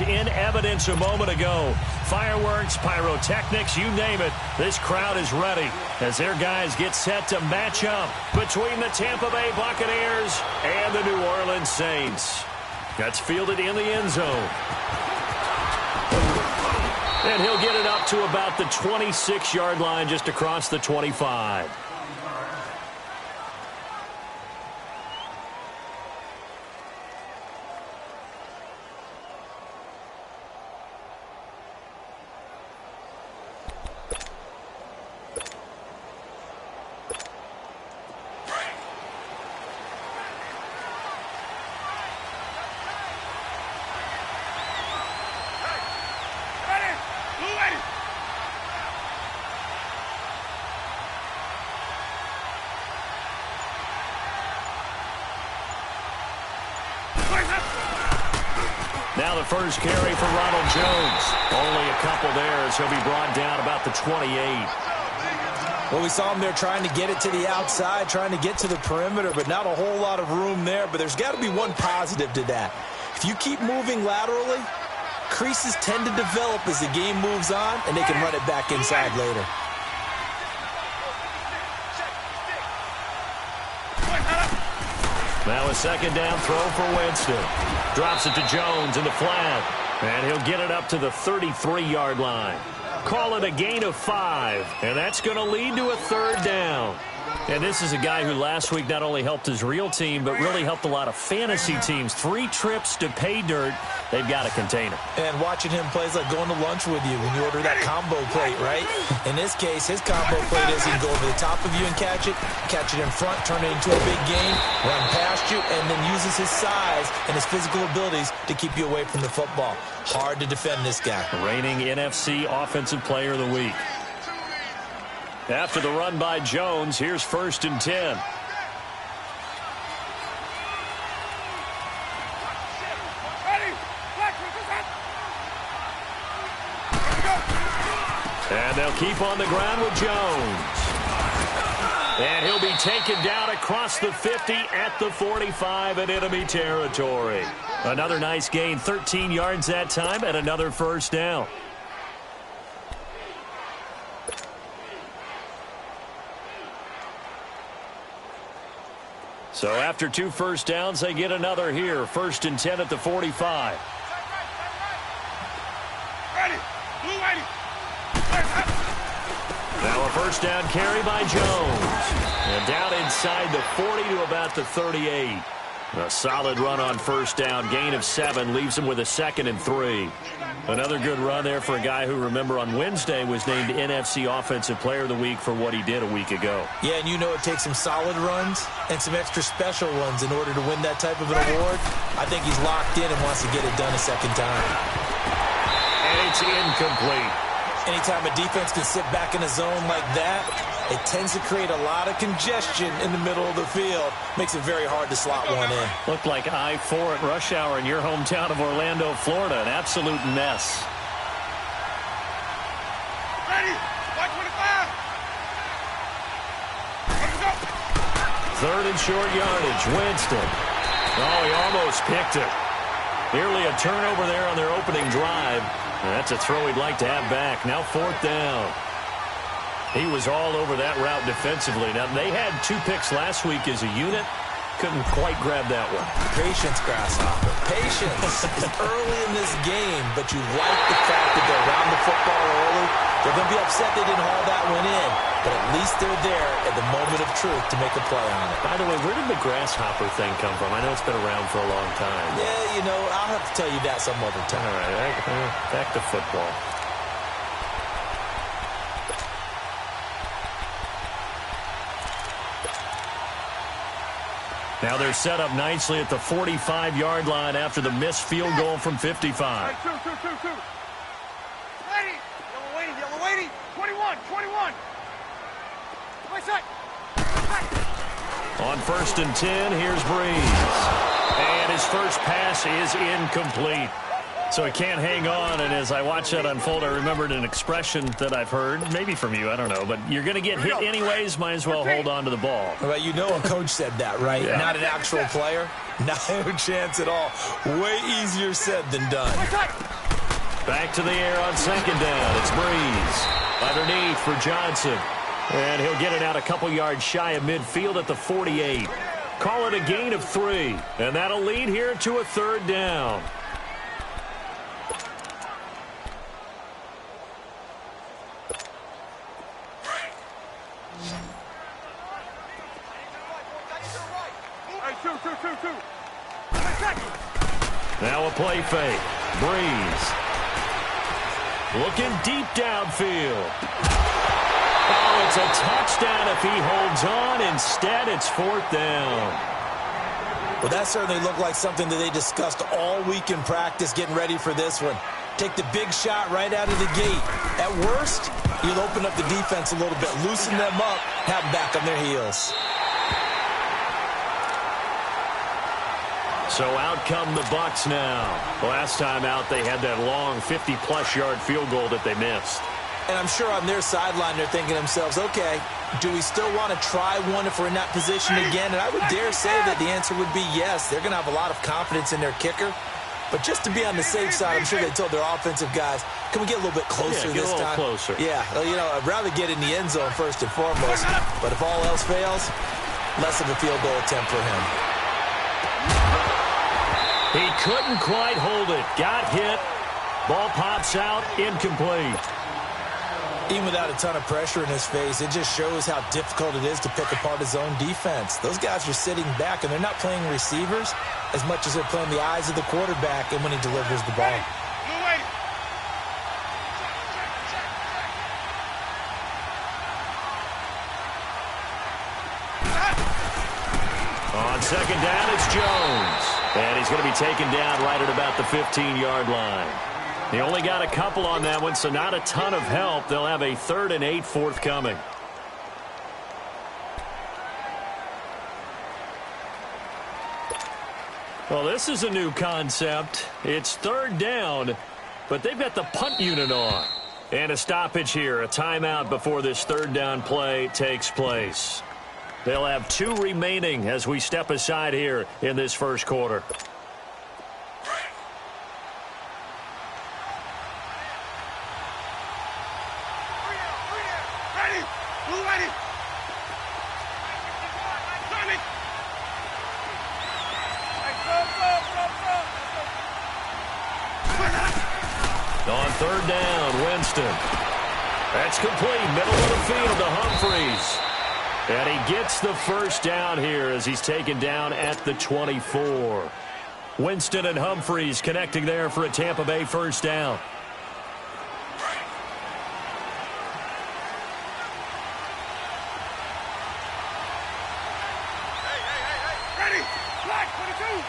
in evidence a moment ago. Fireworks, pyrotechnics, you name it. This crowd is ready as their guys get set to match up between the Tampa Bay Buccaneers and the New Orleans Saints. That's fielded in the end zone. And he'll get it up to about the 26-yard line, just across the 25. Now the first carry for Ronald Jones. Only a couple there as he'll be brought down about the 28. Well, we saw him there trying to get it to the outside, trying to get to the perimeter, but not a whole lot of room there. But there's got to be one positive to that. If you keep moving laterally, creases tend to develop as the game moves on, and they can run it back inside later. Now a second down throw for Winston. Drops it to Jones in the flat. And he'll get it up to the 33-yard line. Call it a gain of 5. And that's going to lead to a third down. And this is a guy who last week not only helped his real team, but really helped a lot of fantasy teams. 3 trips to pay dirt. They've got a container. And watching him play is like going to lunch with you when you order that combo plate, right? In this case, his combo plate is he can go over the top of you and catch it in front, turn it into a big gain, run past you, and then uses his size and his physical abilities to keep you away from the football. Hard to defend this guy. Reigning NFC Offensive Player of the Week. After the run by Jones, here's 1st and 10. And they'll keep on the ground with Jones. And he'll be taken down across the 50 at the 45 in enemy territory. Another nice gain, 13 yards that time, and another first down. So after 2 first downs, they get another here. 1st and 10 at the 45. Now a first down carry by Jones. And down inside the 40 to about the 38. A solid run on first down. Gain of 7 leaves him with a 2nd and 3. Another good run there for a guy who, remember, on Wednesday was named NFC Offensive Player of the Week for what he did a week ago. Yeah, and you know it takes some solid runs and some extra special ones in order to win that type of an award. I think he's locked in and wants to get it done a second time. And it's incomplete. Anytime a defense can sit back in a zone like that, it tends to create a lot of congestion in the middle of the field. Makes it very hard to slot one in. Looked like I-4 at rush hour in your hometown of Orlando, Florida. An absolute mess. Ready? 125. Let's go. 3rd and short yardage. Winston. Oh, he almost picked it. Nearly a turnover there on their opening drive. That's a throw he'd like to have back. Now 4th down. He was all over that route defensively. Now, they had 2 picks last week as a unit. Couldn't quite grab that one. Patience, Grasshopper. Patience is early in this game, but you like the fact that they're around the football early. They're going to be upset they didn't haul that one in, but at least they're there at the moment of truth to make a play on it. By the way, where did the Grasshopper thing come from? I know it's been around for a long time. Yeah, you know, I'll have to tell you that some other time. All right, back to football. Now they're set up nicely at the 45-yard line after the missed field goal from 55. Two. Ready? Yellow waiting. 21. My side. On 1st and 10, here's Breeze. And his first pass is incomplete. So he can't hang on, and as I watch that unfold, I remembered an expression that I've heard, maybe from you, I don't know, but you're going to get hit anyways, might as well hold on to the ball. Well, you know a coach said that, right? Yeah. Not an actual player. No chance at all. Way easier said than done. Back to the air on second down. It's Breeze. Underneath for Johnson. And he'll get it out a couple yards shy of midfield at the 48. Call it a gain of 3. And that'll lead here to a third down. Now a play fake. Breeze. Looking deep downfield. Oh, it's a touchdown if he holds on. Instead, it's fourth down. Well, that certainly looked like something that they discussed all week in practice getting ready for this one. Take the big shot right out of the gate. At worst, you'll open up the defense a little bit, loosen them up, have them back on their heels. So out come the Bucs now. Last time out, they had that long 50-plus yard field goal that they missed. And I'm sure on their sideline they're thinking to themselves, okay, do we still want to try one if we're in that position again? And I would dare say that the answer would be yes. They're going to have a lot of confidence in their kicker. But just to be on the safe side, I'm sure they told their offensive guys, can we get a little bit closer this time? Get a little closer. Yeah, you know, I'd rather get in the end zone first and foremost. But if all else fails, less of a field goal attempt for him. He couldn't quite hold it. Got hit. Ball pops out. Incomplete. Even without a ton of pressure in his face, it just shows how difficult it is to pick apart his own defense. Those guys are sitting back, and they're not playing receivers as much as they're playing the eyes of the quarterback and when he delivers the ball. On second down, it's Jones. And he's going to be taken down right at about the 15-yard line. He only got a couple on that one, so not a ton of help. They'll have a 3rd and 8 forthcoming. Well, this is a new concept. It's 3rd down, but they've got the punt unit on. And a stoppage here, a timeout before this 3rd down play takes place. They'll have 2 remaining as we step aside here in this first quarter. On 3rd down, Winston. That's complete. Middle of the field to Humphries. And he gets the first down here as he's taken down at the 24. Winston and Humphries connecting there for a Tampa Bay first down. Ready! Black 22!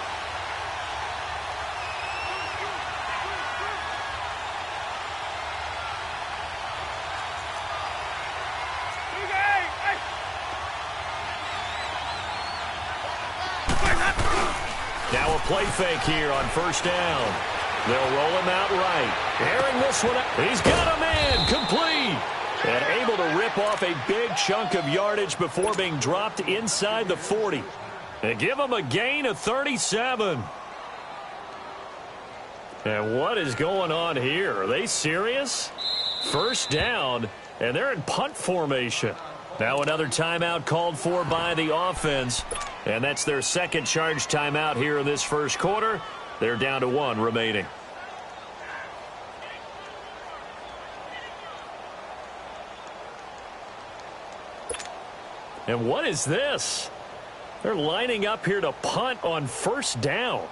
Now a play fake here on first down. They'll roll him out right. Airing this one up. He's got a man. Complete. And able to rip off a big chunk of yardage before being dropped inside the 40. And give him a gain of 37. And what is going on here? Are they serious? First down, and they're in punt formation. Now another timeout called for by the offense. And that's their second charge timeout here in this first quarter. They're down to 1 remaining. And what is this? They're lining up here to punt on first down.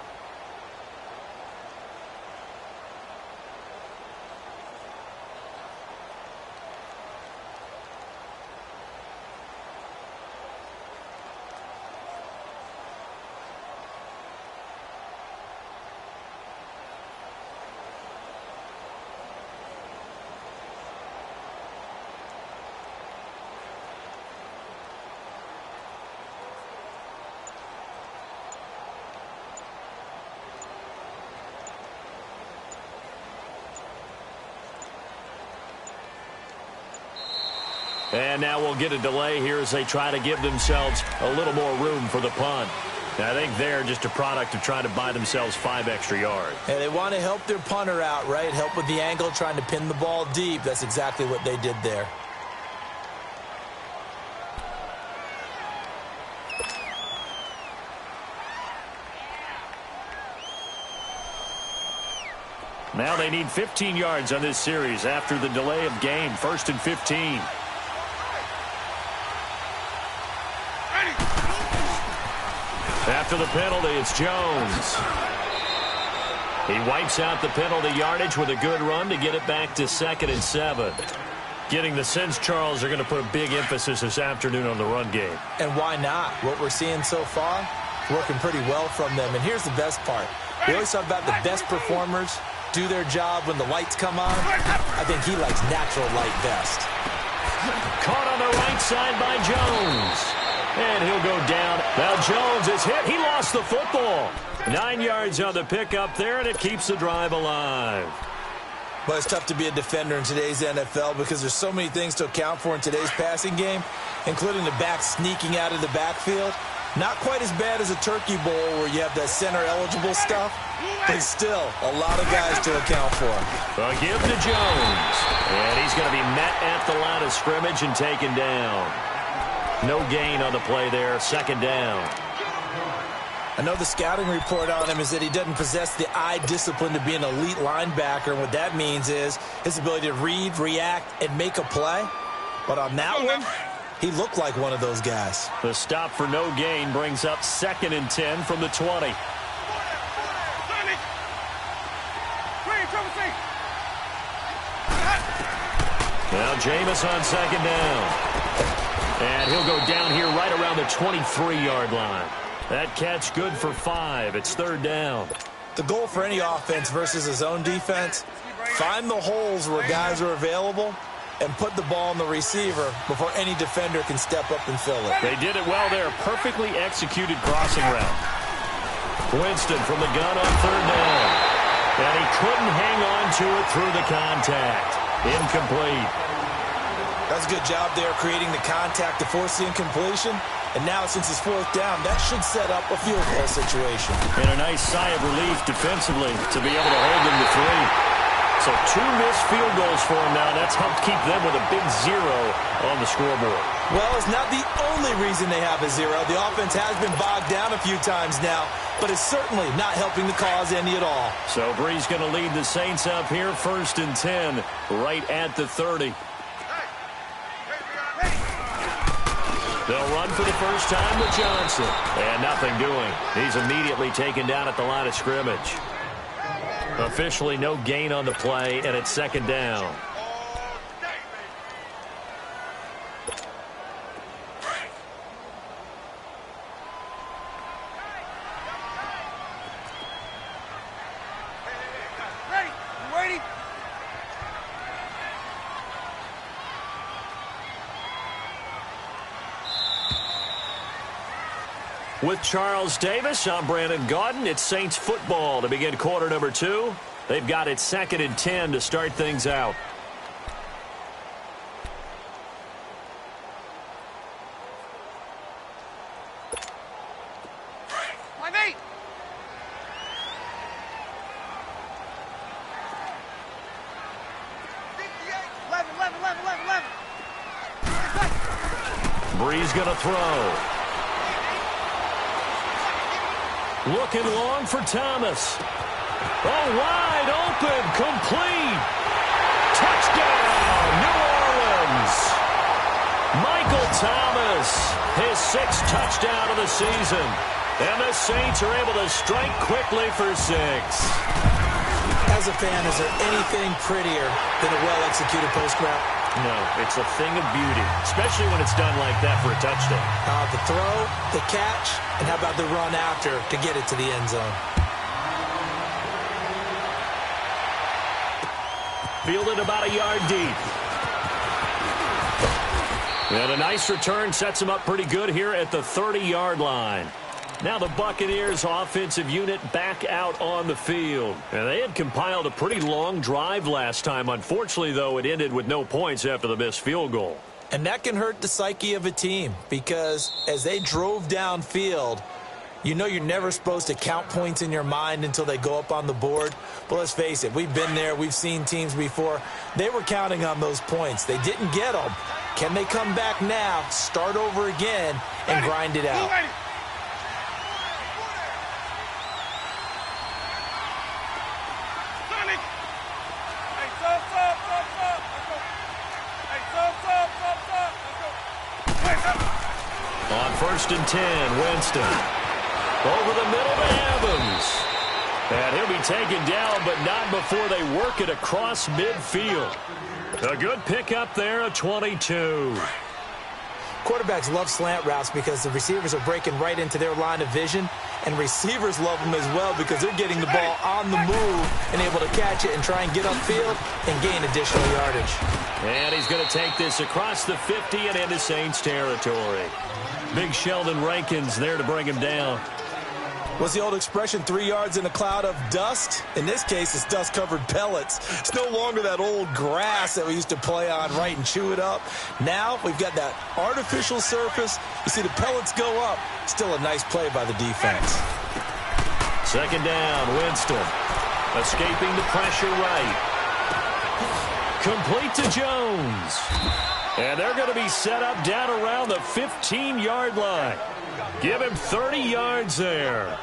And now we'll get a delay here as they try to give themselves a little more room for the punt. I think they're just a product of trying to buy themselves 5 extra yards. And they want to help their punter out, right? Help with the angle, trying to pin the ball deep. That's exactly what they did there. Now they need 15 yards on this series after the delay of game. 1st and 15. After the penalty, it's Jones. He wipes out the penalty yardage with a good run to get it back to 2nd and 7. Getting the sense, Charles, are going to put a big emphasis this afternoon on the run game. And why not? What we're seeing so far, working pretty well from them. And here's the best part. We always talk about the best performers do their job when the lights come on. I think he likes natural light best. Caught on the right side by Jones. And he'll go down. Now Jones is hit. He lost the football. 9 yards on the pickup there, and it keeps the drive alive. But it's tough to be a defender in today's NFL because there's so many things to account for in today's passing game, including the back sneaking out of the backfield. Not quite as bad as a turkey bowl where you have that center-eligible stuff, but still a lot of guys to account for. A give to Jones. And he's going to be met at the line of scrimmage and taken down. No gain on the play there. 2nd down. I know the scouting report on him is that he doesn't possess the eye discipline to be an elite linebacker. And what that means is his ability to read, react, and make a play. But on that one, he looked like one of those guys. The stop for no gain brings up 2nd and 10 from the 20. Now Jameis on 2nd down. And he'll go down here right around the 23-yard line. That catch good for 5. It's 3rd down. The goal for any offense versus his own defense, find the holes where guys are available and put the ball in the receiver before any defender can step up and fill it. They did it well there. Perfectly executed crossing route. Winston from the gun on 3rd down. And he couldn't hang on to it through the contact. Incomplete. That's a good job there creating the contact to force the incompletion. And now since it's 4th down, that should set up a field goal situation. And a nice sigh of relief defensively to be able to hold them to 3. So 2 missed field goals for him now. That's helped keep them with a big 0 on the scoreboard. Well, it's not the only reason they have a 0. The offense has been bogged down a few times now, but it's certainly not helping the cause any at all. So Brees going to lead the Saints up here, 1st and 10, right at the 30. They'll run for the first time with Johnson. And nothing doing. He's immediately taken down at the line of scrimmage. Officially no gain on the play, and it's 2nd down. Ready? You ready? With Charles Davis, I'm Brandon Gaudin. It's Saints football to begin quarter number 2. They've got it 2nd and 10 to start things out. My mate! Brees going to throw. Looking long for Thomas. Oh, wide open, complete. Touchdown, New Orleans. Michael Thomas, his 6th touchdown of the season. And the Saints are able to strike quickly for 6. As a fan, is there anything prettier than a well-executed post route? No, it's a thing of beauty, especially when it's done like that for a touchdown. The throw, the catch, and how about the run after to get it to the end zone? Fielded about a yard deep. And a nice return sets him up pretty good here at the 30-yard line. Now the Buccaneers offensive unit back out on the field. And they had compiled a pretty long drive last time. Unfortunately, though, it ended with no points after the missed field goal. And that can hurt the psyche of a team because as they drove downfield, You know you're never supposed to count points in your mind until they go up on the board. But let's face it, we've been there. We've seen teams before. They were counting on those points. They didn't get them. Can they come back now, start over again, and grind it out? On 1st and 10, Winston. Over the middle to Evans. And he'll be taken down, but not before they work it across midfield. A good pickup there, a 22. Quarterbacks love slant routes because the receivers are breaking right into their line of vision, and receivers love them as well because they're getting the ball on the move and able to catch it and try and get upfield and gain additional yardage. And he's going to take this across the 50 and into Saints territory. Big Sheldon Rankins there to bring him down. What's the old expression, 3 yards in a cloud of dust? In this case, it's dust-covered pellets. It's no longer that old grass that we used to play on, right, and chew it up. Now we've got that artificial surface. You see the pellets go up. Still a nice play by the defense. 2nd down, Winston. Escaping the pressure right. Complete to Jones. And they're going to be set up down around the 15-yard line. Give him 30 yards there.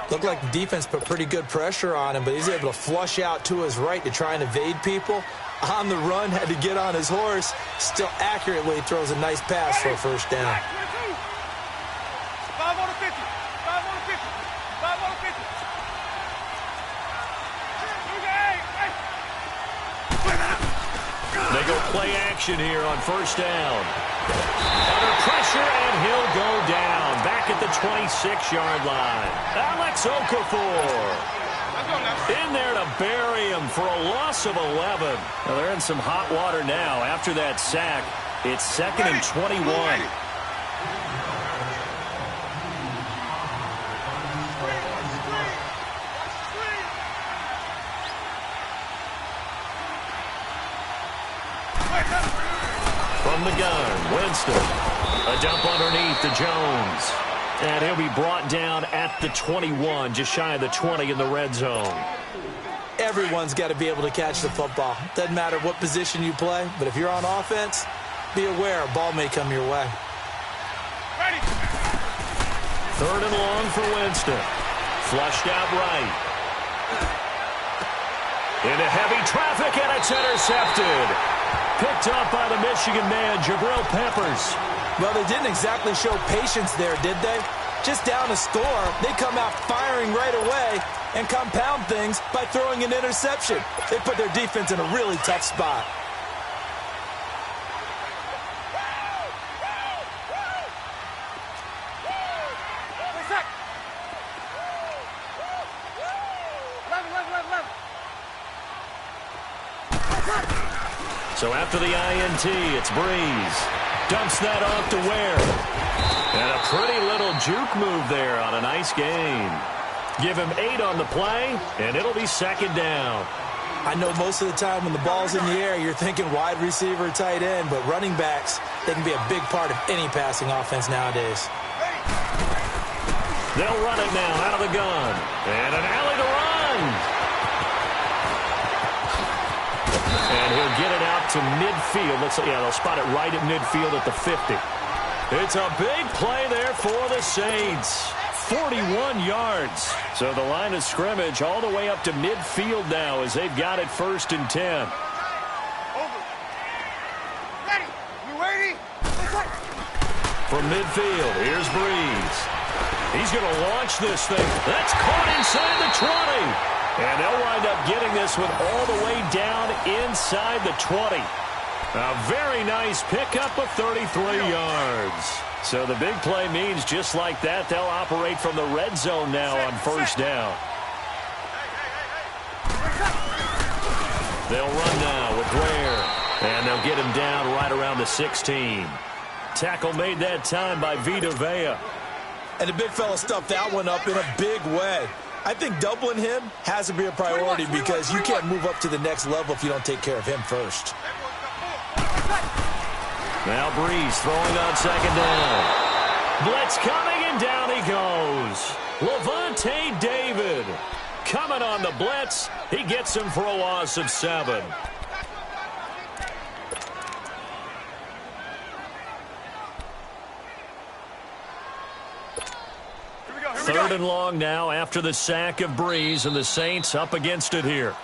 Looked like the defense put pretty good pressure on him, but he's able to flush out to his right to try and evade people. On the run, had to get on his horse. Still accurately throws a nice pass for a 1st down. 5 on the 50. 5 on the 50. 5 on the 50. They go play action here on 1st down. Under pressure, and he'll go down. Back at the 26-yard line. Alex Okafor. In there to bury him for a loss of 11. Well, they're in some hot water now after that sack. It's 2nd and 21. From the gun, Winston. A dump underneath to Jones. And he'll be brought down at the 21, just shy of the 20 in the red zone. Everyone's got to be able to catch the football. Doesn't matter what position you play, but if you're on offense, be aware a ball may come your way. 3rd and long for Winston. Flushed out right. Into heavy traffic, and it's intercepted. Picked up by the Michigan man, Jabril Peppers. Well, they didn't exactly show patience there, did they? Just down a score, they come out firing right away and compound things by throwing an interception. They put their defense in a really tough spot. So after the INT, it's Breeze. Dumps that off to Ware. And a pretty little juke move there on a nice gain. Give him 8 on the play, and it'll be 2nd down. I know most of the time when the ball's in the air, you're thinking wide receiver, tight end, but running backs, they can be a big part of any passing offense nowadays. They'll run it now out of the gun. And an alley to run. And he'll get it out to midfield. They'll spot it right at midfield at the 50. It's a big play there for the Saints. 41 yards. So the line of scrimmage all the way up to midfield now as they've got it 1st and 10. Over. Ready. You ready? From midfield, here's Breeze. He's going to launch this thing. That's caught inside the 20. And they'll wind up getting this one all the way down inside the 20. A very nice pickup of 33 yards. So the big play means just like that, they'll operate from the red zone now on 1st down. They'll run now with Ware. And they'll get him down right around the 16. Tackle made that time by Vita Vea. And the big fella stuffed that one up in a big way. I think doubling him has to be a priority because you can't move up to the next level if you don't take care of him first. Now Breeze throwing on 2nd down. Blitz coming, and down he he goes. Levante David coming on the blitz. He gets him for a loss of 7. Third and long now after the sack of Breeze, and the Saints up against it here.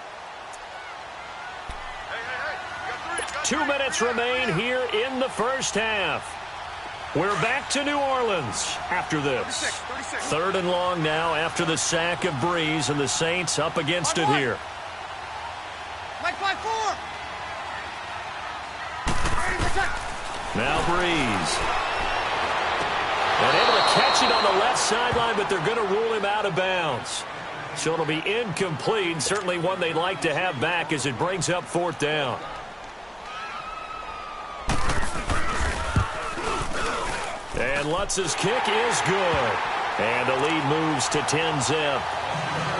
2 minutes remain here in the first half. We're back to New Orleans after this. 3rd and long now after the sack of Breeze, and the Saints up against it here. Now Breeze. And able to catch it on the left sideline, but they're going to rule him out of bounds. So it'll be incomplete, certainly one they'd like to have back as it brings up 4th down. And Lutz's kick is good. And the lead moves to 10-zip.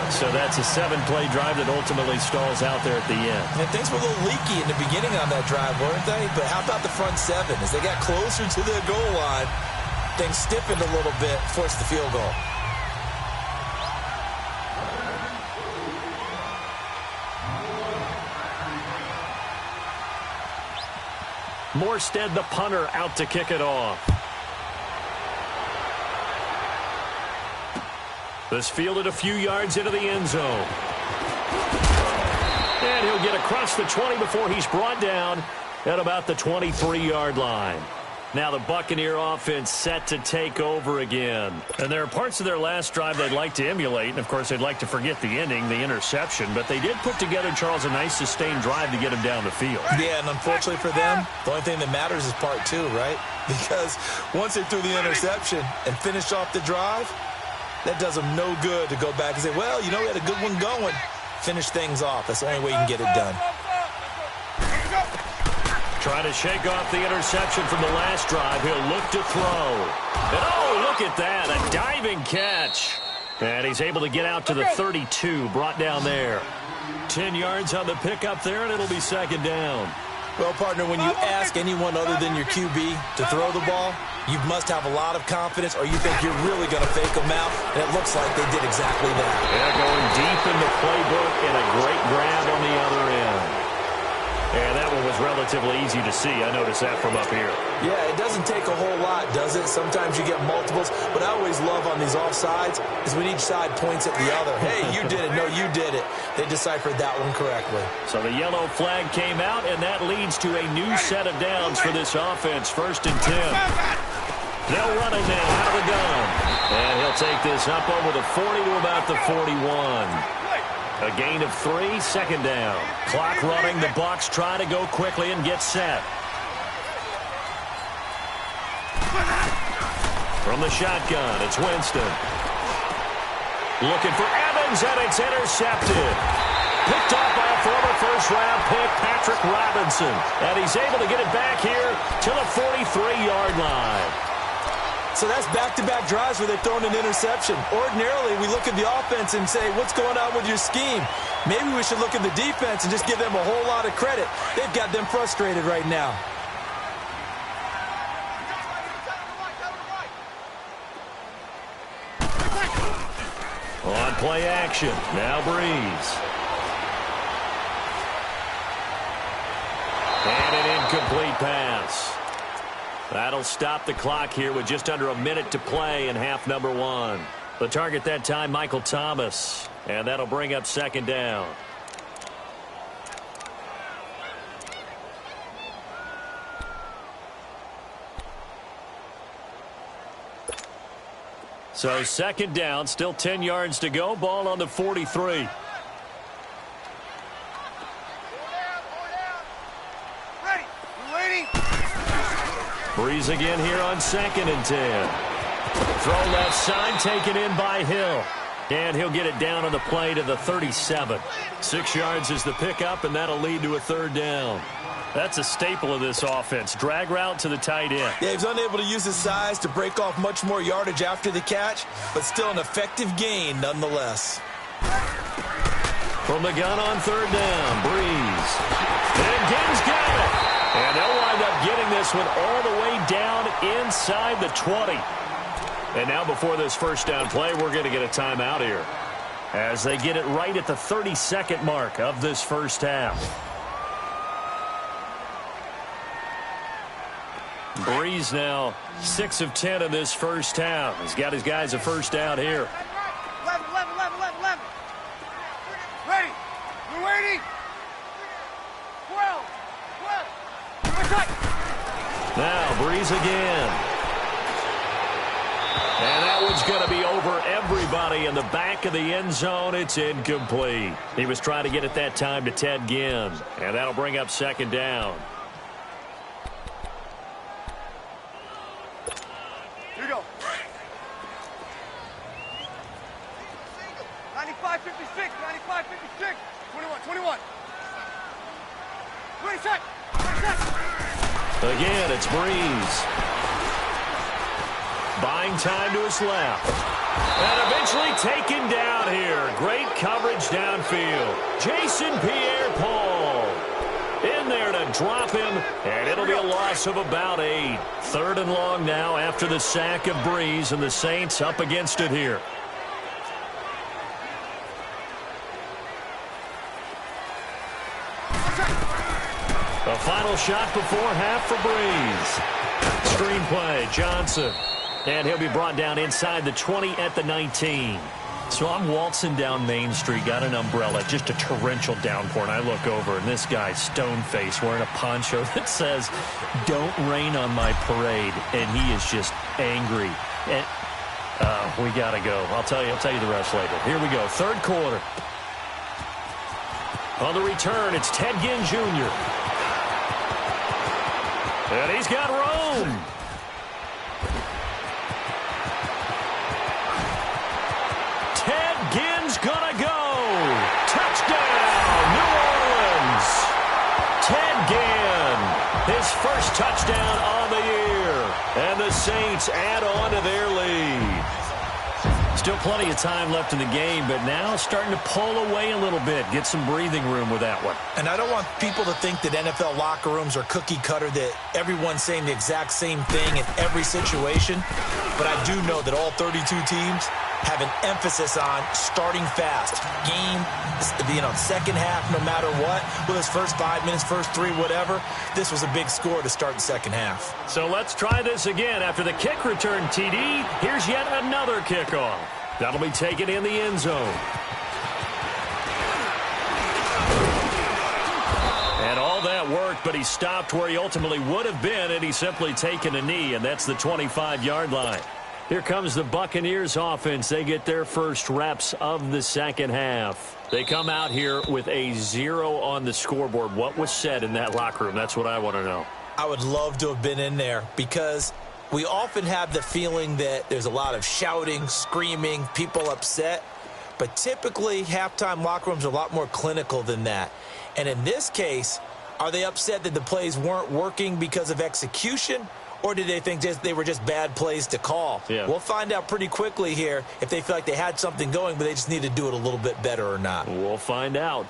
So that's a 7-play drive that ultimately stalls out there at the end. And things were a little leaky in the beginning on that drive, weren't they? But how about the front 7? As they got closer to the goal line, things stiffened a little bit, forced the field goal. Morstead, the punter, out to kick it off. This fielded a few yards into the end zone. And he'll get across the 20 before he's brought down at about the 23-yard line. Now the Buccaneer offense set to take over again. And there are parts of their last drive they'd like to emulate. And, of course, they'd like to forget the ending, the interception. But they did put together, Charles, a nice sustained drive to get him down the field. Yeah, and unfortunately for them, the only thing that matters is part 2, right? Because once they threw the interception and finished off the drive, that does them no good to go back and say, well, you know, we had a good one going. Finish things off. That's the only way you can get it done. Trying to shake off the interception from the last drive. He'll look to throw. And, oh, look at that. A diving catch. And he's able to get out to the 32, brought down there. 10 yards on the pickup there, and it'll be 2nd down. Well, partner, when you ask anyone other than your QB to throw the ball, you must have a lot of confidence, or you think you're really going to fake them out, and it looks like they did exactly that. Yeah, going deep in the playbook and a great grab on the other end. And that one was relatively easy to see. I noticed that from up here. Yeah, it doesn't take a whole lot, does it? Sometimes you get multiples. What I always love on these offsides is when each side points at the other. Hey, you did it. No, you did it. They deciphered that one correctly. So the yellow flag came out, and that leads to a new set of downs for this offense. 1st and 10. They'll run it now out of the gun. And he'll take this up over the 40 to about the 41. A gain of 3, 2nd down. Clock running. The Bucs try to go quickly and get set. From the shotgun, it's Winston. Looking for Evans, and it's intercepted. Picked off by a former first-round pick, Patrick Robinson. And he's able to get it back here to the 43-yard line. So that's back-to-back drives where they've thrown an interception. Ordinarily, we look at the offense and say, what's going on with your scheme? Maybe we should look at the defense and just give them a whole lot of credit. They've got them frustrated right now. On play action, now Breeze. And an incomplete pass. That'll stop the clock here with just under a minute to play in half number 1. The target that time, Michael Thomas. And that'll bring up 2nd down. So 2nd down, still 10 yards to go. Ball on the 43. Breeze again here on 2nd and 10. Throw left side, taken in by Hill. And he'll get it down on the play to the 37. 6 yards is the pickup, and that'll lead to a 3rd down. That's a staple of this offense. Drag route to the tight end. Yeah, he's unable to use his size to break off much more yardage after the catch, but still an effective gain nonetheless. From the gun on 3rd down, Breeze. And Gibbs got it. And they'll wind up getting this one all the way down inside the 20. And now before this first down play, we're going to get a timeout here as they get it right at the 30-second mark of this first half. Breeze now 6 of 10 in this first half. He's got his guys a first down here. 11. Ready. You ready? 12. Now Breeze again. And that one's going to be over everybody in the back of the end zone. It's incomplete. He was trying to get it that time to Ted Ginn. And that'll bring up second down. Here we go. 95-56. 21. 20 seconds. Again, it's Breeze. Buying time to his left. And eventually taken down here. Great coverage downfield. Jason Pierre-Paul in there to drop him, and it'll be a loss of about 8. 3rd and long now after the sack of Breeze, and the Saints up against it here. A final shot before half for Breeze. Screenplay, Johnson. And he'll be brought down inside the 20 at the 19. So I'm waltzing down Main Street, got an umbrella, just a torrential downpour, and I look over, and this guy, stone-faced, wearing a poncho that says, "Don't rain on my parade," and he is just angry. And we got to go. I'll tell you the rest later. Here we go, 3rd quarter. On the return, it's Ted Ginn Jr. And he's got Rome. Ted Ginn's gonna go. Touchdown, New Orleans. Ted Ginn, his first touchdown on the year. And the Saints add on to their lead. Still plenty of time left in the game, but now starting to pull away a little bit. Get some breathing room with that one. And I don't want people to think that NFL locker rooms are cookie cutter, that everyone's saying the exact same thing in every situation. But I do know that all 32 teams have an emphasis on starting fast. Game, second half, no matter what. With his first 5 minutes, first 3, whatever. This was a big score to start the second half. So let's try this again. After the kick return, TD, here's yet another kickoff. That'll be taken in the end zone. And all that worked, but he stopped where he ultimately would have been, and he's simply taken a knee, and that's the 25-yard line. Here comes the Buccaneers offense. They get their first reps of the second half. They come out here with a 0 on the scoreboard. What was said in that locker room? That's what I want to know. I would love to have been in there because we often have the feeling that there's a lot of shouting, screaming, people upset. But typically, halftime locker rooms are a lot more clinical than that. And in this case, are they upset that the plays weren't working because of execution? Or did they think they were just bad plays to call? Yeah. We'll find out pretty quickly here if they feel like they had something going, but they just need to do it a little bit better or not. We'll find out.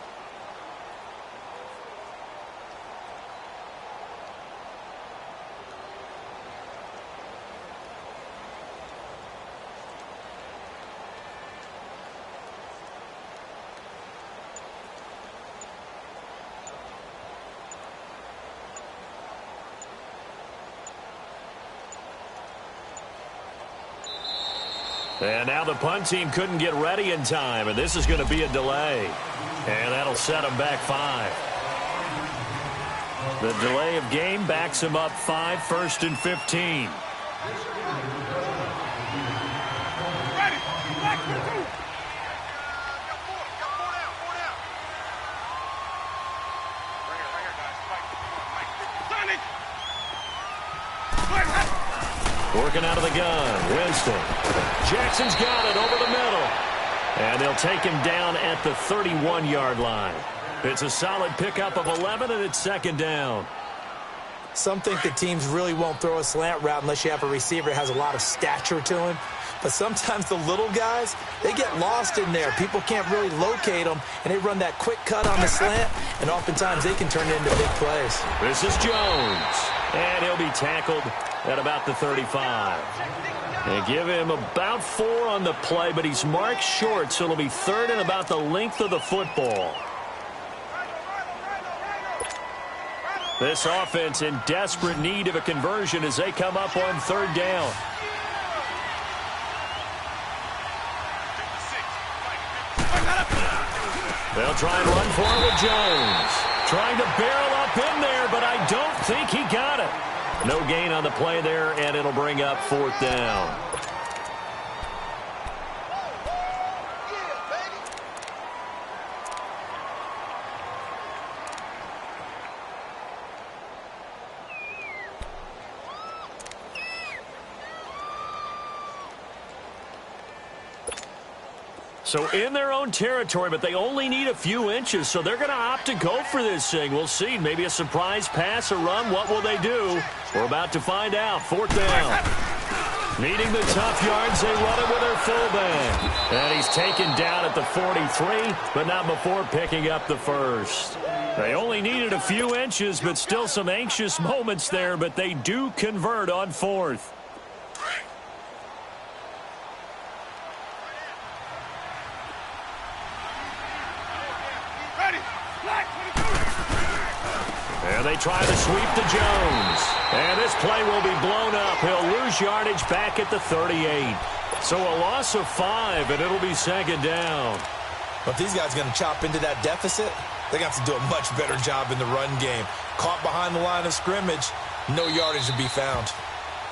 And now the punt team couldn't get ready in time, and this is going to be a delay. And that'll set them back 5. The delay of game backs them up 5, 1st and 15. Ready. Back to 2. Working out of the gun, Winston. Jackson's got it over the middle. And they'll take him down at the 31-yard line. It's a solid pickup of 11, and it's second down. Some think that teams really won't throw a slant route unless you have a receiver that has a lot of stature to him. But sometimes the little guys, they get lost in there. People can't really locate them, and they run that quick cut on the slant, and oftentimes they can turn it into big plays. This is Jones. And he'll be tackled at about the 35. And give him about 4 on the play, but he's marked short, so it'll be 3rd and about the length of the football. This offense in desperate need of a conversion as they come up on 3rd down. They'll try and run for it with Jones. Trying to barrel up in there, but I don't think he got it. No gain on the play there, and it'll bring up 4th down. So in their own territory, but they only need a few inches, so they're going to opt to go for this thing. We'll see. Maybe a surprise pass or run. What will they do? We're about to find out. 4th down. Needing the tough yards, they run it with their fullback. And he's taken down at the 43, but not before picking up the first. They only needed a few inches, but still some anxious moments there, but they do convert on 4th. And they try to sweep to Jones. And this play will be blown up. He'll lose yardage back at the 38. So a loss of 5, and it'll be 2nd down. But if these guys are going to chop into that deficit, they got to do a much better job in the run game. Caught behind the line of scrimmage, no yardage to be found.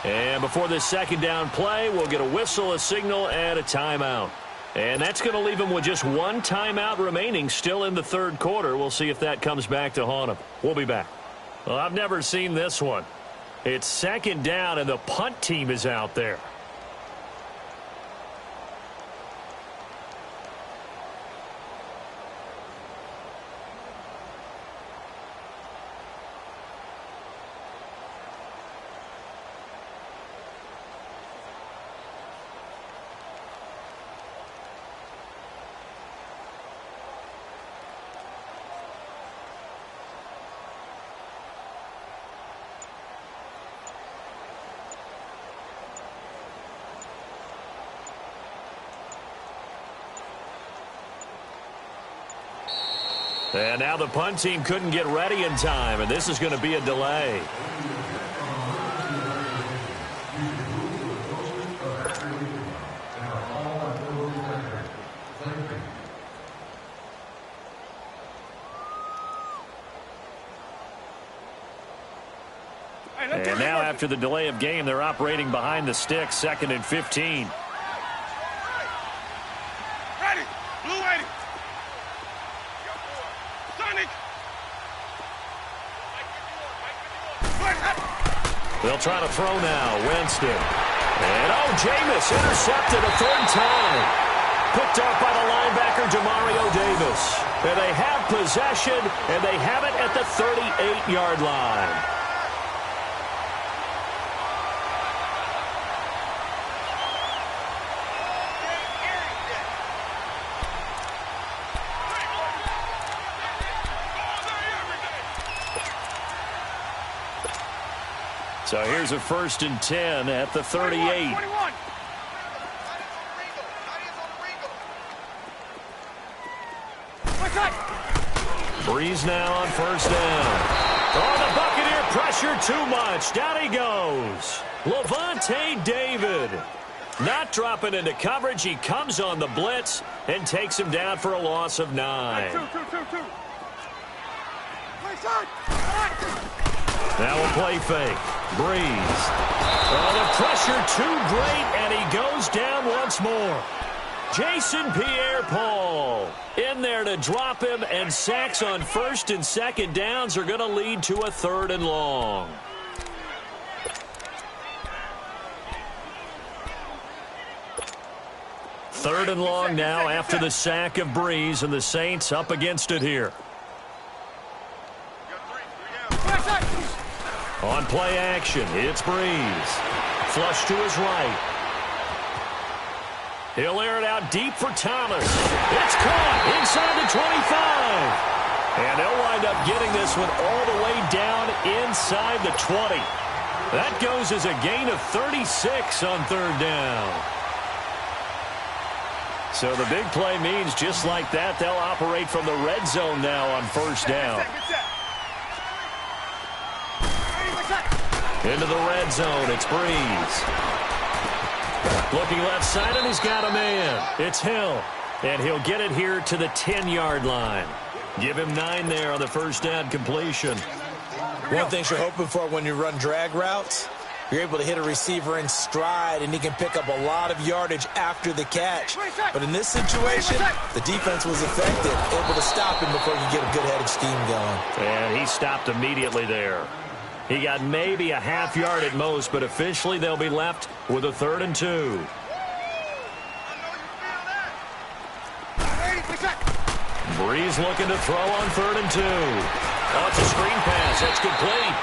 And before this 2nd down play, we'll get a whistle, a signal, and a timeout. And that's going to leave them with just 1 timeout remaining still in the 3rd quarter. We'll see if that comes back to haunt them. We'll be back. Well, I've never seen this one. It's 2nd down, and the punt team is out there. And now the punt team couldn't get ready in time, and this is going to be a delay. And now after the delay of game, they're operating behind the sticks, 2nd and 15. They'll try to throw now. Winston. And, Jameis intercepted a 3rd time. Picked up by the linebacker, Demario Davis. And they have possession, and they have it at the 38-yard line. So here's a 1st and 10 at the 38. Breeze now on 1st down. The Buccaneer pressure too much. Down he goes. Levante David. Not dropping into coverage. He comes on the blitz and takes him down for a loss of 9. Now a play fake. Breeze. The pressure too great, and he goes down once more. Jason Pierre-Paul in there to drop him, and sacks on 1st and 2nd downs are going to lead to a 3rd and long. Third and long now after the sack of Breeze, and the Saints up against it here. On play action, it's Breeze. Flush to his right. He'll air it out deep for Thomas. It's caught inside the 25. And they'll wind up getting this one all the way down inside the 20. That goes as a gain of 36 on third down. So the big play means just like that, they'll operate from the red zone now on first down. Into the red zone, it's Breeze. Looking left side, and he's got a man. It's Hill, and he'll get it here to the 10-yard line. Give him 9 there on the first down completion. One thing you're hoping for when you run drag routes, you're able to hit a receiver in stride, and he can pick up a lot of yardage after the catch. But in this situation, the defense was effective, able to stop him before he could get a good head of steam going. And he stopped immediately there. He got maybe a half yard at most, but officially they'll be left with a 3rd and 2. Breeze looking to throw on 3rd and 2. Oh, it's a screen pass. That's complete.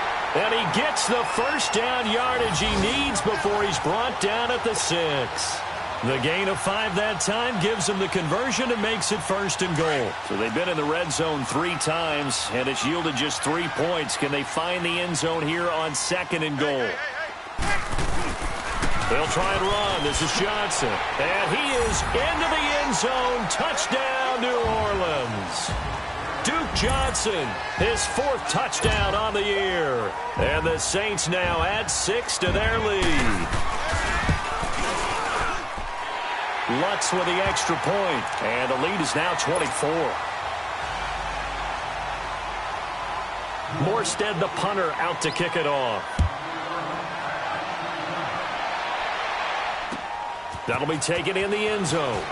And he gets the first down yardage he needs before he's brought down at the 6. The gain of 5 that time gives him the conversion and makes it 1st and goal. So they've been in the red zone 3 times, and it's yielded just 3 points. Can they find the end zone here on 2nd and goal? They'll try and run. This is Johnson. And he is into the end zone. Touchdown, New Orleans. Duke Johnson, his 4th touchdown on the year. And the Saints now add 6 to their lead. Lutz with the extra point, and the lead is now 24. Morstead, the punter, out to kick it off. That'll be taken in the end zone.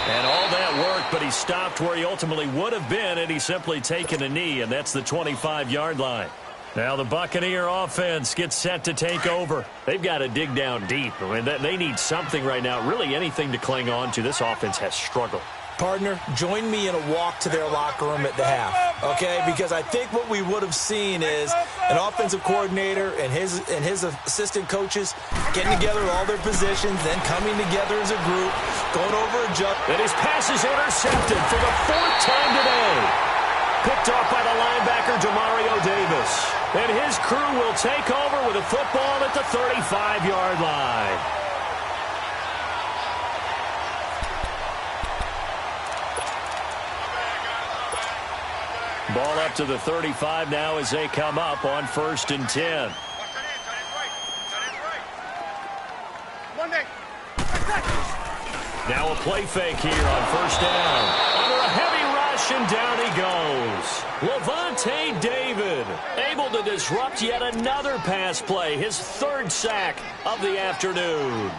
And all that work, but he stopped where he ultimately would have been, and he's simply taken a knee, and that's the 25-yard line. Now the Buccaneer offense gets set to take over. They've got to dig down deep. I mean, they need something right now, really anything to cling on to. This offense has struggled. Partner, join me in a walk to their locker room at the half, okay? Because I think what we would have seen is an offensive coordinator and his assistant coaches getting together all their positions, then coming together as a group, going over a jump. And his pass is intercepted for the 4th time today. Picked off by the linebacker, Demario Davis. And his crew will take over with a football at the 35-yard line. Ball up to the 35 now as they come up on 1st and 10. Now a play fake here on 1st down. Under a heavy rush, and down he goes. Levante David able to disrupt yet another pass play. His 3rd sack of the afternoon.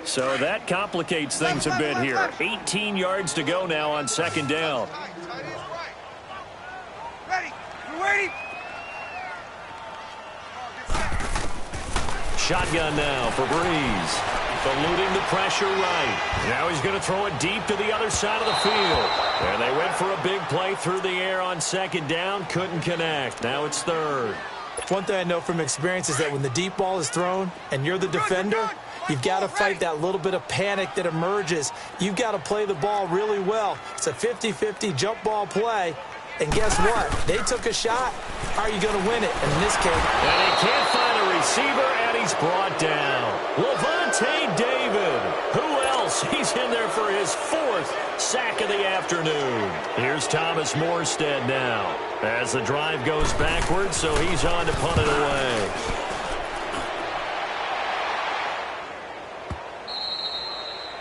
So that complicates things a bit here. 18 yards to go now on 2nd down. Ready. You ready? Shotgun now for Breeze. Eluding the pressure right. Now he's going to throw it deep to the other side of the field. And they went for a big play through the air on 2nd down. Couldn't connect. Now it's 3rd. One thing I know from experience is that when the deep ball is thrown and you're the defender, you've got to fight that little bit of panic that emerges. You've got to play the ball really well. It's a 50-50 jump ball play. And guess what? They took a shot. How are you going to win it? And in this case, and he can't find a receiver, and he's brought down. Levante David. Who else? He's in there for his 4th sack of the afternoon. Here's Thomas Morstead now as the drive goes backwards, so he's on to punt it away.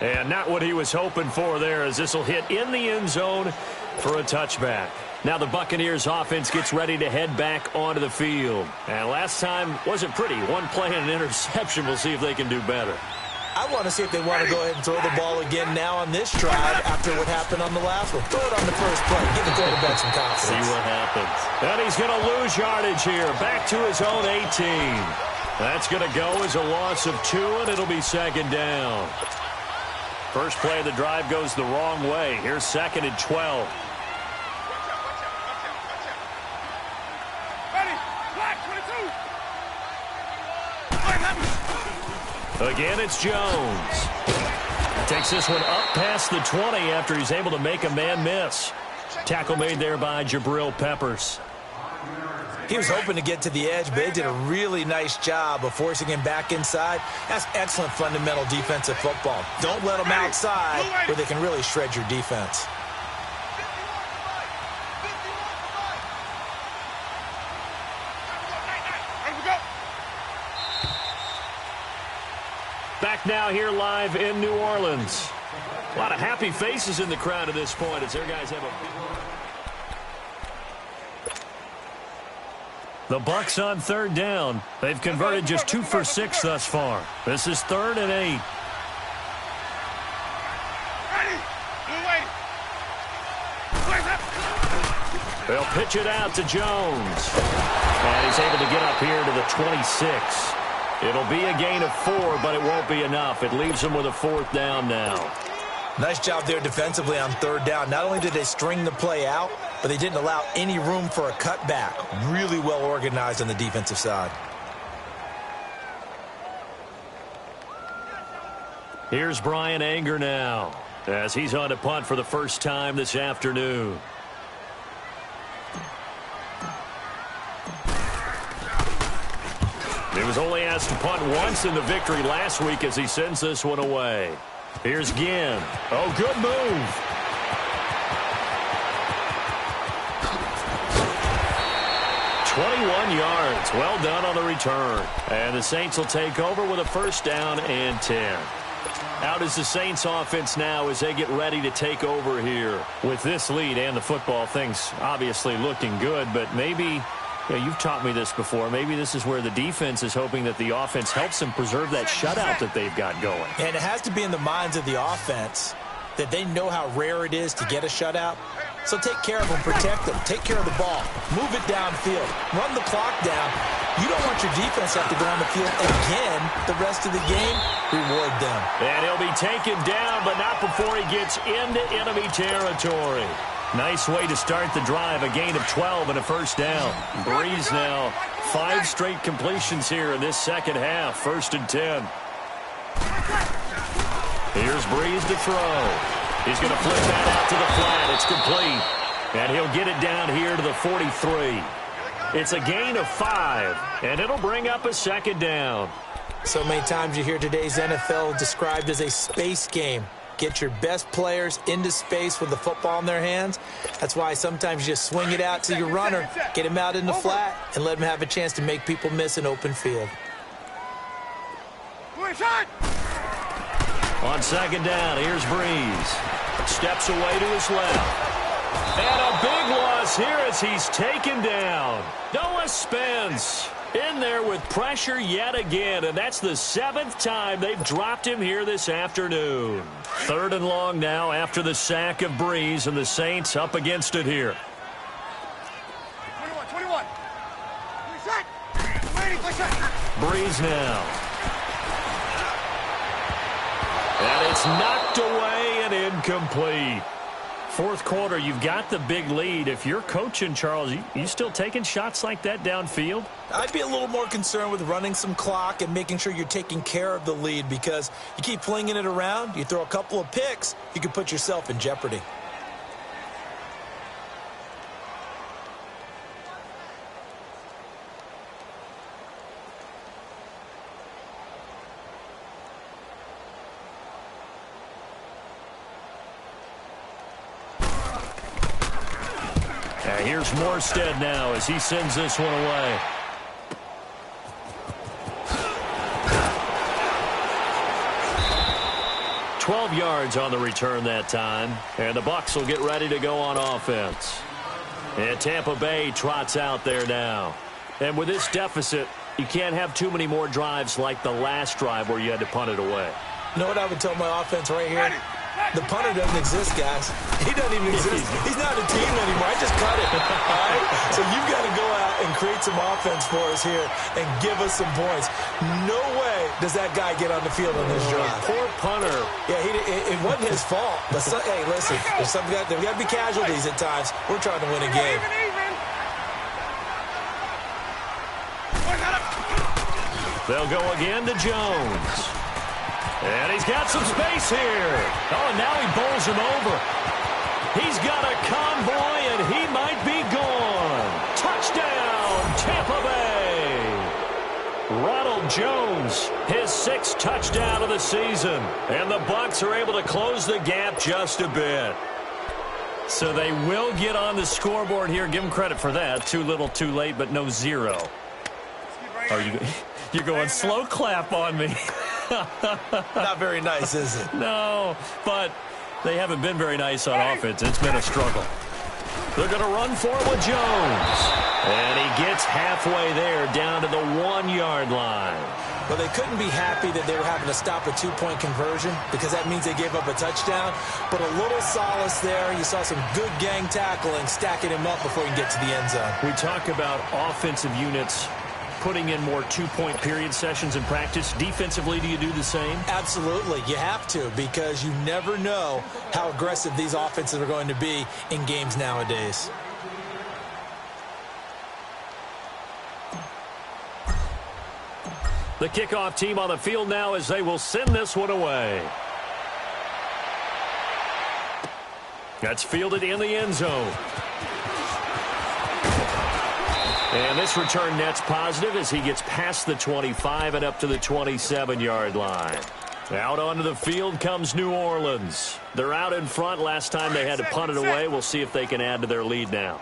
And not what he was hoping for there, as this will hit in the end zone for a touchback. Now the Buccaneers offense gets ready to head back onto the field. And last time wasn't pretty. 1 play and an interception. We'll see if they can do better. I want to see if they want to go ahead and throw the ball again now on this drive after what happened on the last one. Throw it on the first play. Give the quarterback some confidence. See what happens. And he's going to lose yardage here. Back to his own 18. That's going to go as a loss of 2, and it'll be 2nd down. First play of the drive goes the wrong way. Here's 2nd and 12. Again, it's Jones. Takes this one up past the 20 after he's able to make a man miss. Tackle made there by Jabril Peppers. He was hoping to get to the edge, but they did a really nice job of forcing him back inside. That's excellent fundamental defensive football. Don't let them outside where they can really shred your defense. Back now here live in New Orleans. A lot of happy faces in the crowd at this point as their guys have a... The Bucs on third down. They've converted just 2 for 6 thus far. This is 3rd and 8. They'll pitch it out to Jones. And he's able to get up here to the 26. It'll be a gain of 4, but it won't be enough. It leaves them with a 4th down now. Nice job there defensively on third down. Not only did they string the play out, but they didn't allow any room for a cutback. Really well organized on the defensive side. Here's Brian Anger now as he's on to punt for the first time this afternoon. He was only asked to punt once in the victory last week as he sends this one away. Here's Ginn. Oh, good move. .21 yards. Well done on the return. And the Saints will take over with a 1st down and 10. Out is the Saints offense now as they get ready to take over here. With this lead and the football, things obviously looking good, but maybe... Yeah, you've taught me this before. Maybe this is where the defense is hoping that the offense helps them preserve that shutout that they've got going. And it has to be in the minds of the offense that they know how rare it is to get a shutout. So take care of them, protect them, take care of the ball, move it downfield, run the clock down. You don't want your defense to have to go on the field again the rest of the game. Reward them. And he'll be taken down, but not before he gets into enemy territory. Nice way to start the drive. A gain of 12 and a 1st down. Breeze now 5 straight completions here in this second half. 1st and 10. Here's Breeze to throw. He's going to flip that out to the flat. It's complete. And he'll get it down here to the 43. It's a gain of 5, and it'll bring up a 2nd down. So many times you hear today's NFL described as a space game. Get your best players into space with the football in their hands. That's why sometimes you just swing it out to your runner, get him out in the flat, and let him have a chance to make people miss an open field. On 2nd down, here's Breeze. Steps away to his left. And a big loss here as he's taken down. Noah Spence in there with pressure yet again, and that's the 7th time they've dropped him here this afternoon. 3rd and long now after the sack of Breeze, and the Saints up against it here. 21. Breeze now. And it's knocked away and incomplete. 4th quarter, you've got the big lead. If you're coaching, Charles, you still taking shots like that downfield? I'd be a little more concerned with running some clock and making sure you're taking care of the lead, because you keep flinging it around, you throw a couple of picks, you could put yourself in jeopardy. Here's Morstead now as he sends this one away. $12 yards on the return that time, and the Bucs will get ready to go on offense. And Tampa Bay trots out there now. And with this deficit, you can't have too many more drives like the last drive where you had to punt it away. You know what I would tell my offense right here? The punter doesn't exist, guys. He doesn't even exist. He's not a team anymore. I just cut it. All right? So you've got to go out and create some offense for us here and give us some points. No way does that guy get on the field on this drive. Poor punter. Yeah, it wasn't his fault. But hey, listen, there's got to be casualties at times. We're trying to win a game. They'll go again to Jones. And he's got some space here. Oh, and now he bowls him over. He's got a convoy, and he might be gone. Touchdown, Tampa Bay. Ronald Jones, his 6th touchdown of the season. And the Bucs are able to close the gap just a bit. So they will get on the scoreboard here. Give them credit for that. Too little, too late, but no 0. Are you're going slow clap on me. Not very nice, is it? No, but they haven't been very nice on offense. It's been a struggle. They're going to run for it with Jones. And he gets halfway there, down to the 1-yard line. Well, they couldn't be happy that they were having to stop a 2-point conversion because that means they gave up a touchdown. But a little solace there. You saw some good gang tackling, stacking him up before you get to the end zone. We talk about offensive units putting in more 2-point period sessions in practice. Defensively, do you do the same? Absolutely. You have to, because you never know how aggressive these offenses are going to be in games nowadays. The kickoff team on the field now as they will send this one away. That's fielded in the end zone. And this return net's positive as he gets past the 25 and up to the 27-yard line. Out onto the field comes New Orleans. They're out in front. Last time they had to punt it away. We'll see if they can add to their lead now.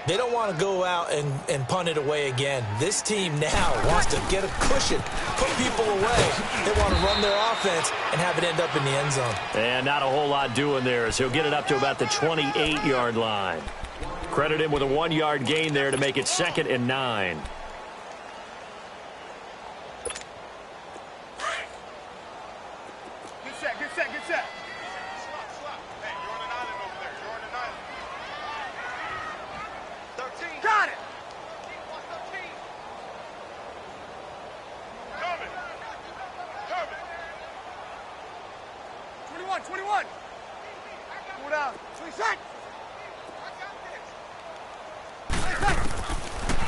They don't want to go out and punt it away again. This team now wants to get a cushion, put people away. They want to run their offense and have it end up in the end zone. And not a whole lot doing there as he'll get it up to about the 28-yard line. Credit him with a 1-yard gain there to make it 2nd and 9. Good set, good set, good set. Slap. Hey, you're on an island over there. You're on an island. 13. Got it. 13. Coming. 21. Go down. 26.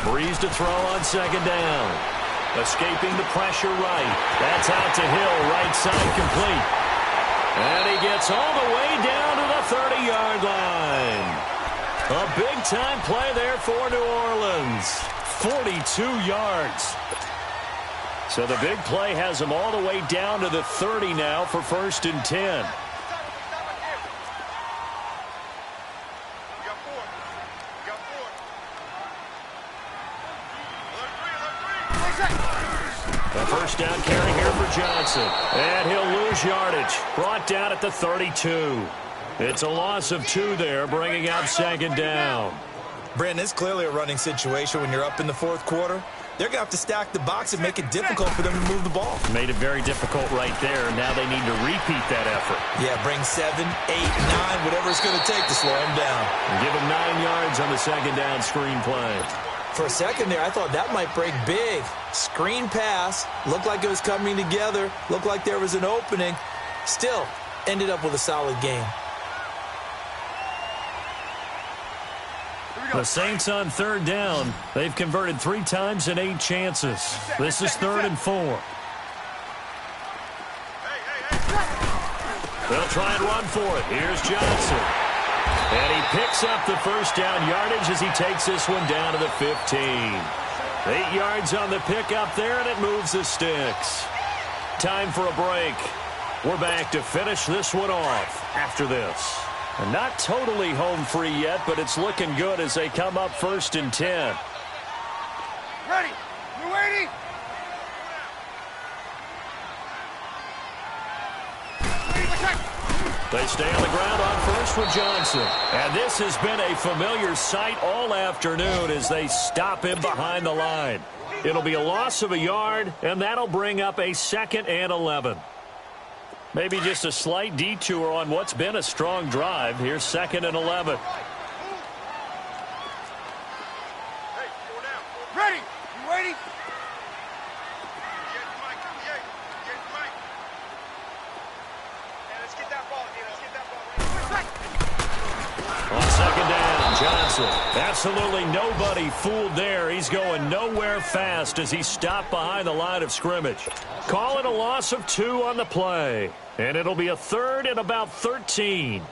Breeze to throw on 2nd down. Escaping the pressure right. That's out to Hill, right side complete. And he gets all the way down to the 30-yard line. A big-time play there for New Orleans. 42 yards. So the big play has him all the way down to the 30 now for 1st and 10. A first down carry here for Johnson. And he'll lose yardage. Brought down at the 32. It's a loss of 2 there, bringing up 2nd down. Brandon, it's clearly a running situation when you're up in the 4th quarter. They're going to have to stack the box and make it difficult for them to move the ball. Made it very difficult right there. Now they need to repeat that effort. Yeah, bring 7, 8, 9, whatever it's going to take to slow him down. And give him 9 yards on the 2nd down screen play. For a second there, I thought that might break big. Screen pass, looked like it was coming together, looked like there was an opening. Still, ended up with a solid game. The Saints on 3rd down. They've converted 3 times in 8 chances. This is 3rd and 4. They'll try and run for it. Here's Johnson. And he picks up the first down yardage as he takes this one down to the 15. 8 yards on the pickup there, and it moves the sticks. Time for a break. We're back to finish this one off after this. And not totally home free yet, but it's looking good as they come up 1st and 10. Ready. You waiting? They stay on the ground on first with Johnson. And this has been a familiar sight all afternoon as they stop him behind the line. It'll be a loss of a yard, and that'll bring up a 2nd and 11. Maybe just a slight detour on what's been a strong drive. Here's 2nd and 11. Ready. You waiting? On 2nd down, Johnson, absolutely nobody fooled there. He's going nowhere fast as he stopped behind the line of scrimmage. Call it a loss of 2 on the play. And it'll be a third and about 13.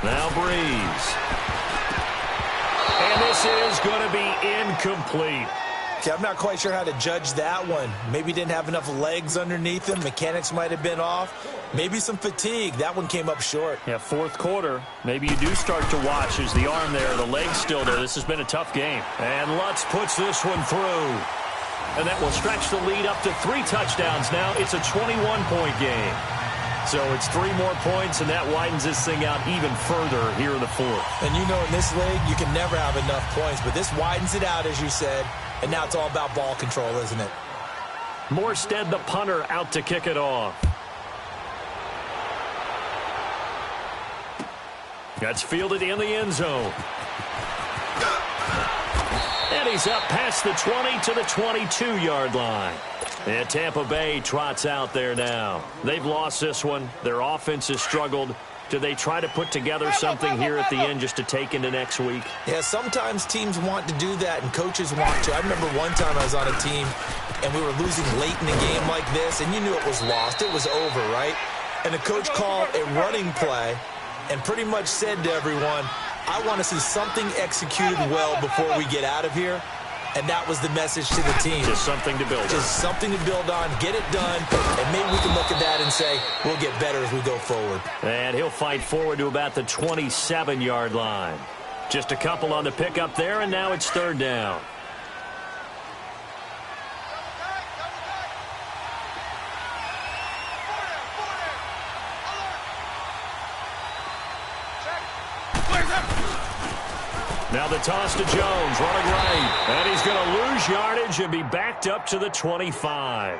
Now Breeze. And this is going to be incomplete. Okay, I'm not quite sure how to judge that one. Maybe didn't have enough legs underneath him. Mechanics might have been off. Maybe some fatigue. That one came up short. Yeah, fourth quarter. Maybe you do start to watch as the arm there, the leg's still there. This has been a tough game. And Lutz puts this one through. And that will stretch the lead up to 3 touchdowns now. It's a 21-point game. So it's 3 more points, and that widens this thing out even further here in the fourth. And you know in this league, you can never have enough points. But this widens it out, as you said. And now it's all about ball control, isn't it? Morstead, the punter, out to kick it off. That's fielded in the end zone. And he's up past the 20 to the 22-yard line. And Tampa Bay trots out there now. They've lost this one. Their offense has struggled. Do they try to put together something here at the end just to take into next week? Yeah, sometimes teams want to do that and coaches want to. I remember one time I was on a team and we were losing late in a game like this, and you knew it was lost. It was over, right? And the coach called a running play and pretty much said to everyone, I want to see something executed well before we get out of here. And that was the message to the team. Just something to build on. Just something to build on, get it done, and maybe we can look at that and say, we'll get better as we go forward. And he'll fight forward to about the 27-yard line. Just a couple on the pickup there, and now it's third down. Now the toss to Jones, running right. And he's going to lose yardage and be backed up to the 25.